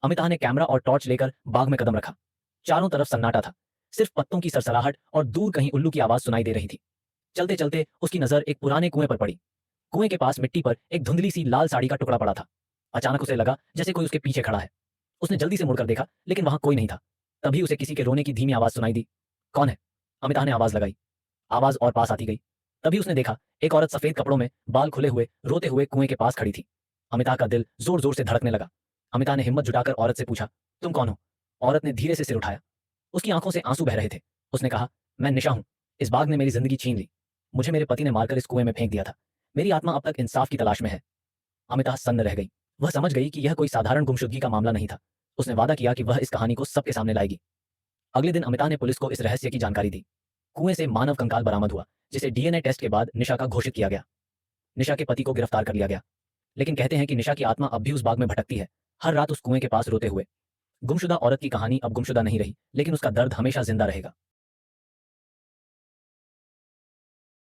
अमिता ने कैमरा और टॉर्च लेकर बाग में कदम रखा। चारों तरफ सन्नाटा था, सिर्फ पत्तों की सरसराहट और दूर कहीं उल्लू की आवाज सुनाई दे रही थी। चलते चलते उसकी नजर एक पुराने कुएं पर पड़ी। कुएं के पास मिट्टी पर एक धुंधली सी लाल साड़ी का टुकड़ा पड़ा था। अचानक उसे लगा जैसे कोई उसके पीछे खड़ा है। उसने जल्दी से मुड़कर देखा, लेकिन वहां कोई नहीं था। तभी उसे किसी के रोने की धीमी आवाज सुनाई दी। कौन है? अमिता ने आवाज लगाई। आवाज और पास आती गई। तभी उसने देखा एक औरत सफेद कपड़ों में, बाल खुले हुए, रोते हुए कुएं के पास खड़ी थी। अमिता का दिल जोर जोर से धड़कने लगा। अमिता ने हिम्मत जुटाकर औरत से पूछा, तुम कौन हो? औरत ने धीरे से सिर उठाया। उसकी आंखों से आंसू बह रहे थे। उसने कहा, मैं निशा हूं। इस बाघ ने मेरी जिंदगी छीन ली। मुझे मेरे पति ने मारकर इस कुएं में फेंक दिया था। मेरी आत्मा अब तक इंसाफ की तलाश में है। अमिता सन्न रह गई। वह समझ गई कि यह कोई साधारण गुमशुदगी का मामला नहीं था। उसने वादा किया कि वह इस कहानी को सबके सामने लाएगी। अगले दिन अमिता ने पुलिस को इस रहस्य की जानकारी दी। कुएं से मानव कंकाल बरामद हुआ, जिसे डीएनए टेस्ट के बाद निशा का घोषित किया गया। निशा के पति को गिरफ्तार कर लिया गया, लेकिन कहते हैं कि निशा की आत्मा अब भी उस बाग में भटकती है, हर रात उस कुएं के पास रोते हुए। गुमशुदा औरत की कहानी अब गुमशुदा नहीं रही, लेकिन उसका दर्द हमेशा जिंदा रहेगा।